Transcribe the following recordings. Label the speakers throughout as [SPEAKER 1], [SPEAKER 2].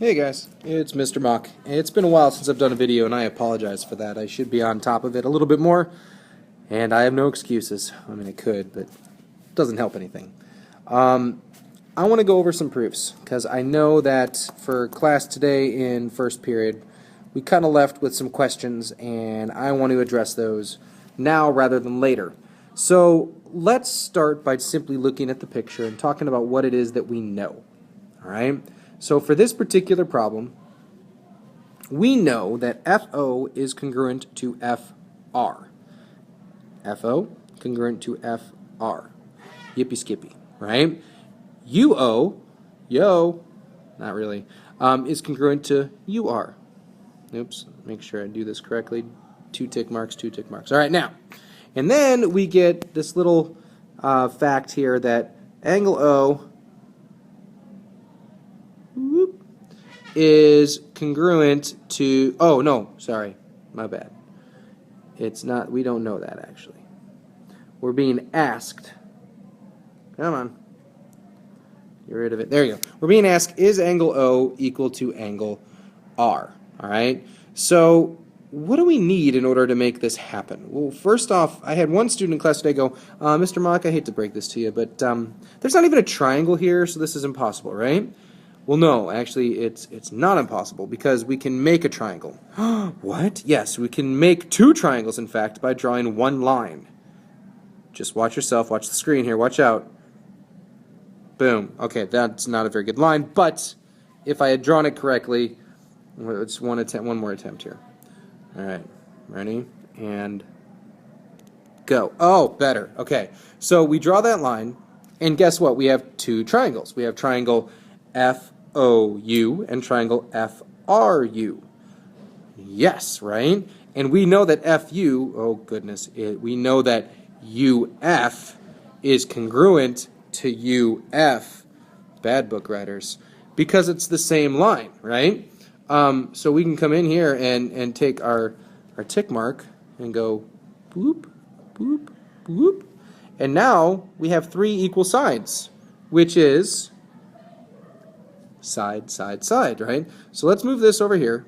[SPEAKER 1] Hey guys, it's Mr. Mach. It's been a while since I've done a video and I apologize for that. I should be on top of it a little bit more and I have no excuses. I mean, I could, but it doesn't help anything. I want to go over some proofs because I know that for class today in first period we kind of left with some questions and I want to address those now rather than later. So let's start by simply looking at the picture and talking about what it is that we know. Alright? So for this particular problem, we know that FO is congruent to FR. FO congruent to FR. Yippee skippy, right? UO, not really, is congruent to UR. Oops, make sure I do this correctly. 2 tick marks, 2 tick marks. All right, now, and then we get this little fact here that angle O is congruent to, oh no, sorry, my bad. It's not, we don't know that actually. We're being asked, come on, get rid of it, there you go. We're being asked, is angle O equal to angle R? Alright, so what do we need in order to make this happen? Well, first off, I had one student in class today go, Mr. Mach, I hate to break this to you, but there's not even a triangle here, so this is impossible, right? Well, no, actually, it's not impossible because we can make a triangle. What? Yes, we can make 2 triangles, in fact, by drawing one line. Just watch yourself, watch the screen here, watch out. Boom. Okay, that's not a very good line, but if I had drawn it correctly, it's one more attempt here. All right, ready? And go. Oh, better. Okay, so we draw that line, and guess what? We have 2 triangles. We have triangle FOU and triangle FRU. Yes, right? And we know that FU, oh goodness, we know that UF is congruent to UF, bad book writers, because it's the same line, right? So we can come in here and take our tick mark and go boop, boop, boop. And now we have 3 equal sides, which is side, side, side, right? So let's move this over here.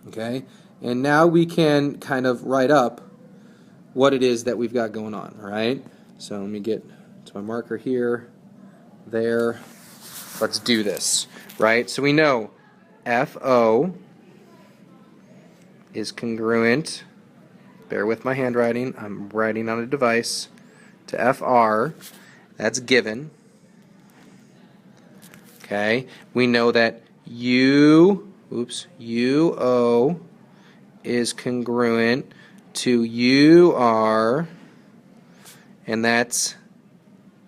[SPEAKER 1] Okay? And now we can kind of write up what it is that we've got going on, right? So let me get to my marker here, there. Let's do this, right? So we know FO is congruent, bear with my handwriting, I'm writing on a device, to FR, that's given. Okay, we know that UO is congruent to UR, and that's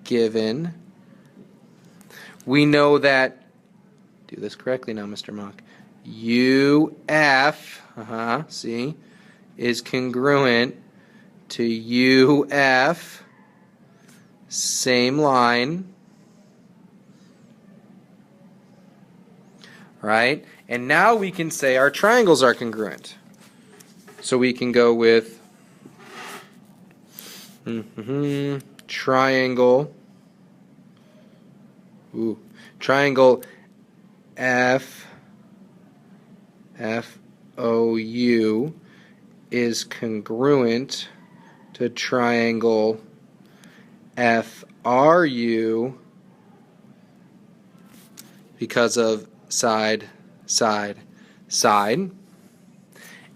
[SPEAKER 1] given. We know that, do this correctly now, Mr. Mach, UF, see, is congruent to UF, same line. Right? And now we can say our triangles are congruent. So we can go with triangle, triangle FOU is congruent to triangle FRU because of side, side, side.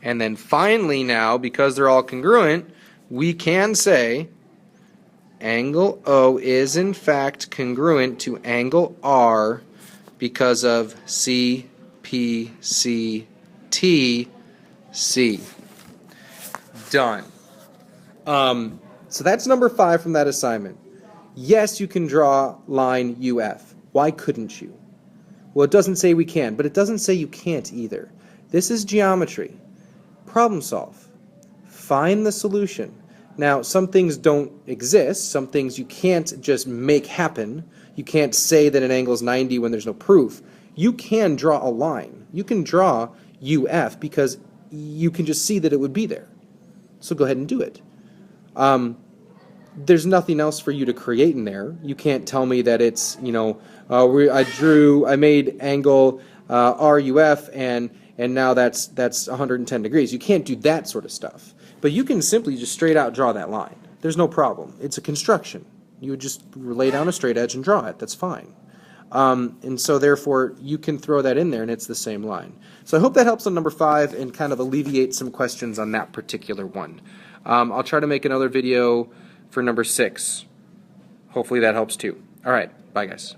[SPEAKER 1] And then finally now, because they're all congruent, we can say angle O is in fact congruent to angle R because of C, P, C, T, C. Done. So that's number 5 from that assignment. Yes, you can draw line UF. Why couldn't you? Well, it doesn't say we can, but it doesn't say you can't either. This is geometry. Problem solve. Find the solution. Now, some things don't exist. Some things you can't just make happen. You can't say that an angle is 90 when there's no proof. You can draw a line. You can draw UF because you can just see that it would be there. So go ahead and do it. there's nothing else for you to create in there. You can't tell me that it's, you know, I made angle RUF and now that's 110 degrees. You can't do that sort of stuff. But you can simply just straight out draw that line. There's no problem. It's a construction. You would just lay down a straight edge and draw it. That's fine. And so therefore you can throw that in there and it's the same line. So I hope that helps on number 5 and kind of alleviate some questions on that particular one. I'll try to make another video for number 6. Hopefully that helps too. All right, bye guys.